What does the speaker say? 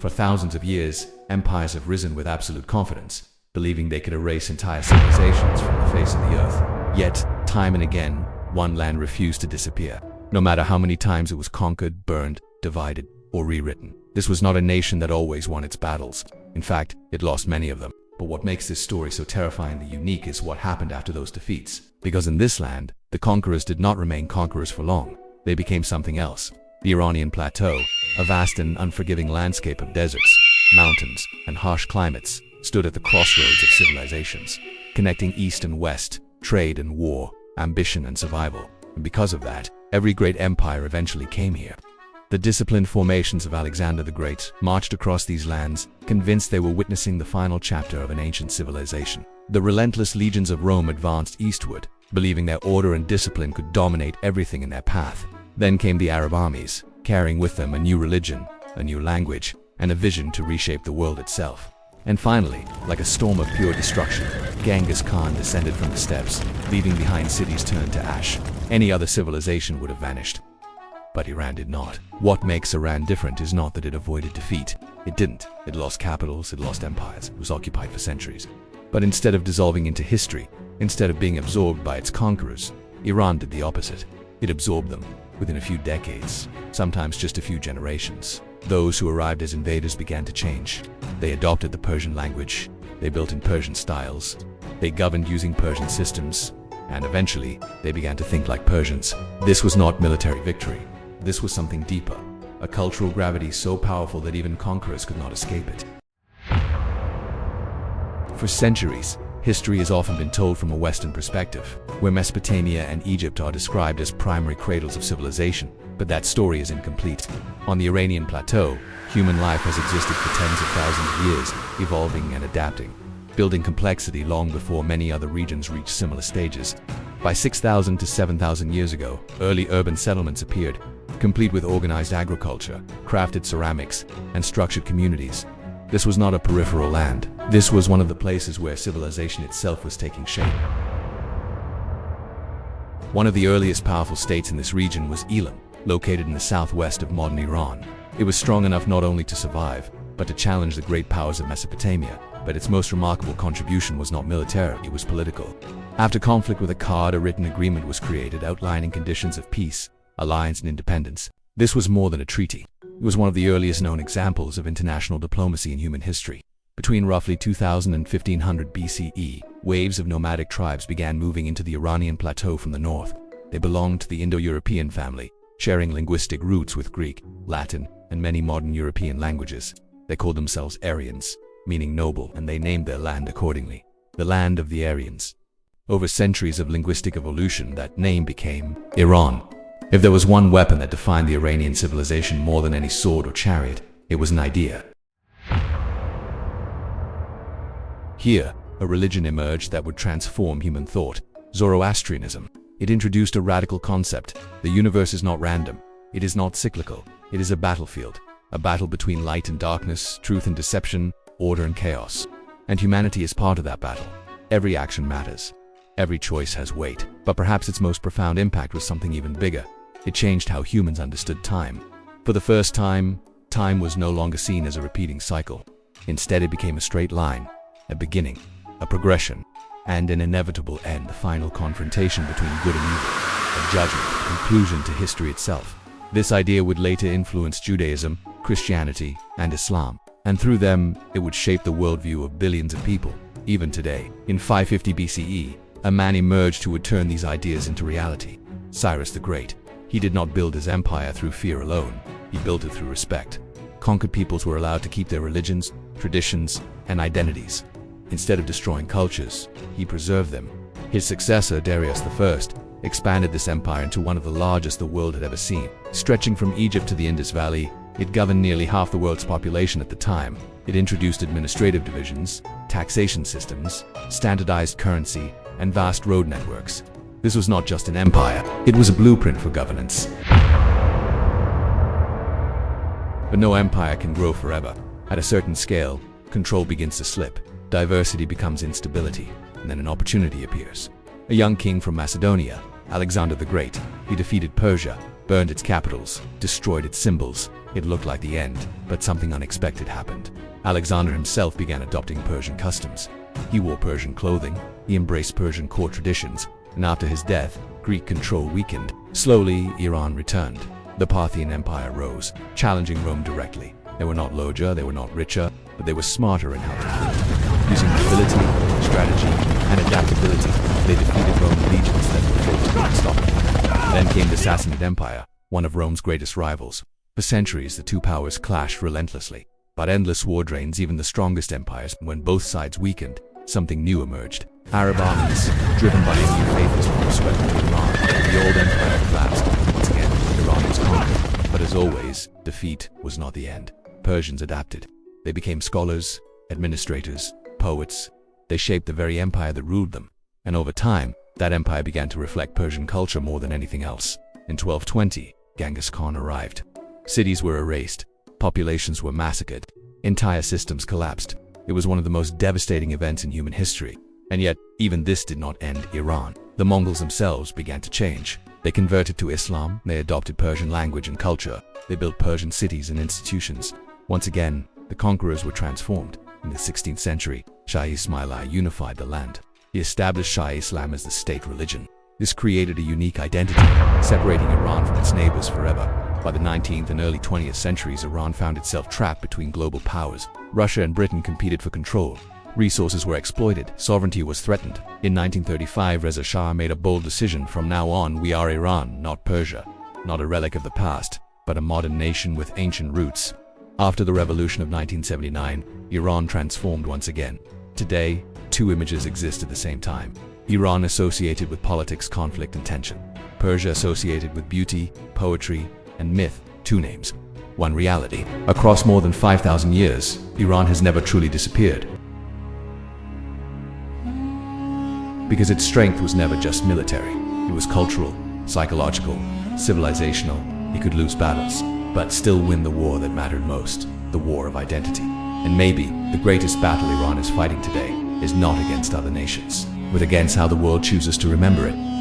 For thousands of years, empires have risen with absolute confidence, believing they could erase entire civilizations from the face of the earth. Yet, time and again, one land refused to disappear, no matter how many times it was conquered, burned, divided, or rewritten. This was not a nation that always won its battles. In fact, it lost many of them. But what makes this story so terrifyingly unique is what happened after those defeats. Because in this land, the conquerors did not remain conquerors for long. They became something else. The Iranian plateau, a vast and unforgiving landscape of deserts, mountains, and harsh climates, stood at the crossroads of civilizations, connecting east and west, trade and war, ambition and survival. And because of that, every great empire eventually came here. The disciplined formations of Alexander the Great marched across these lands, convinced they were witnessing the final chapter of an ancient civilization. The relentless legions of Rome advanced eastward, believing their order and discipline could dominate everything in their path. Then came the Arab armies, carrying with them a new religion, a new language, and a vision to reshape the world itself. And finally, like a storm of pure destruction, Genghis Khan descended from the steppes, leaving behind cities turned to ash. Any other civilization would have vanished. But Iran did not. What makes Iran different is not that it avoided defeat. It didn't. It lost capitals, it lost empires, it was occupied for centuries. But instead of dissolving into history, instead of being absorbed by its conquerors, Iran did the opposite. It absorbed them within a few decades, sometimes just a few generations. Those who arrived as invaders began to change. They adopted the Persian language, they built in Persian styles, they governed using Persian systems, and eventually they began to think like Persians. This was not military victory. This was something deeper, a cultural gravity so powerful that even conquerors could not escape it. For centuries, history has often been told from a Western perspective, where Mesopotamia and Egypt are described as primary cradles of civilization. But that story is incomplete. On the Iranian plateau, human life has existed for tens of thousands of years, evolving and adapting, building complexity long before many other regions reached similar stages. By 6,000 to 7,000 years ago, early urban settlements appeared, complete with organized agriculture, crafted ceramics, and structured communities. This was not a peripheral land. This was one of the places where civilization itself was taking shape. One of the earliest powerful states in this region was Elam, located in the southwest of modern Iran. It was strong enough not only to survive, but to challenge the great powers of Mesopotamia. But its most remarkable contribution was not military, it was political. After conflict with Akkad, a written agreement was created outlining conditions of peace, alliance, and independence. This was more than a treaty. It was one of the earliest known examples of international diplomacy in human history. Between roughly 2000 and 1500 BCE, waves of nomadic tribes began moving into the Iranian plateau from the north. They belonged to the Indo-European family, sharing linguistic roots with Greek, Latin, and many modern European languages. They called themselves Aryans, meaning noble, and they named their land accordingly, the land of the Aryans. Over centuries of linguistic evolution, that name became Iran. If there was one weapon that defined the Iranian civilization more than any sword or chariot, it was an idea. Here, a religion emerged that would transform human thought, Zoroastrianism. It introduced a radical concept: the universe is not random, it is not cyclical, it is a battlefield, a battle between light and darkness, truth and deception, order and chaos. And humanity is part of that battle. Every action matters. Every choice has weight. But perhaps its most profound impact was something even bigger. It changed how humans understood time. For the first time, time was no longer seen as a repeating cycle. Instead, it became a straight line, a beginning, a progression, and an inevitable end, the final confrontation between good and evil, a judgment, a conclusion to history itself. This idea would later influence Judaism, Christianity, and Islam, and through them, it would shape the worldview of billions of people. Even today, in 550 BCE, a man emerged who would turn these ideas into reality: Cyrus the Great. He did not build his empire through fear alone, he built it through respect. Conquered peoples were allowed to keep their religions, traditions, and identities. Instead of destroying cultures, he preserved them. His successor, Darius I, expanded this empire into one of the largest the world had ever seen. Stretching from Egypt to the Indus Valley, it governed nearly half the world's population at the time. It introduced administrative divisions, taxation systems, standardized currency, and vast road networks. This was not just an empire, it was a blueprint for governance. But no empire can grow forever. At a certain scale, control begins to slip, diversity becomes instability, and then an opportunity appears. A young king from Macedonia, Alexander the Great, he defeated Persia, burned its capitals, destroyed its symbols, It looked like the end, but something unexpected happened. Alexander himself began adopting Persian customs. He wore Persian clothing, he embraced Persian court traditions, and after his death, Greek control weakened. Slowly, Iran returned. The Parthian Empire rose, challenging Rome directly. They were not larger, they were not richer, but they were smarter in how they ruled. Using mobility, strategy, and adaptability, they defeated Roman legions that were thought to be unstoppable. Then came the Sassanid Empire, one of Rome's greatest rivals. For centuries, the two powers clashed relentlessly. But endless war drains even the strongest empires. When both sides weakened, something new emerged. Arab armies, driven by a new faithless swept into Iran. The old empire collapsed. Once again, Iran was conquered. But as always, defeat was not the end. Persians adapted. They became scholars, administrators, poets. They shaped the very empire that ruled them. And over time, that empire began to reflect Persian culture more than anything else. In 1220, Genghis Khan arrived. Cities were erased. Populations were massacred. Entire systems collapsed. It was one of the most devastating events in human history. And yet, even this did not end Iran. The Mongols themselves began to change. They converted to Islam, they adopted Persian language and culture, they built Persian cities and institutions. Once again, the conquerors were transformed. In the 16th century, Shah Ismail I unified the land. He established Shah Islam as the state religion. This created a unique identity, separating Iran from its neighbors forever. By the 19th and early 20th centuries, Iran found itself trapped between global powers. Russia and Britain competed for control. Resources were exploited, sovereignty was threatened. In 1935, Reza Shah made a bold decision: from now on, we are Iran, not Persia. Not a relic of the past, but a modern nation with ancient roots. After the revolution of 1979, Iran transformed once again. Today, two images exist at the same time. Iran associated with politics, conflict, and tension. Persia associated with beauty, poetry, and myth. Two names, one reality. Across more than 5,000 years, Iran has never truly disappeared. Because its strength was never just military. It was cultural, psychological, civilizational. It could lose battles, but still win the war that mattered most, the war of identity. And maybe the greatest battle Iran is fighting today is not against other nations, but against how the world chooses to remember it.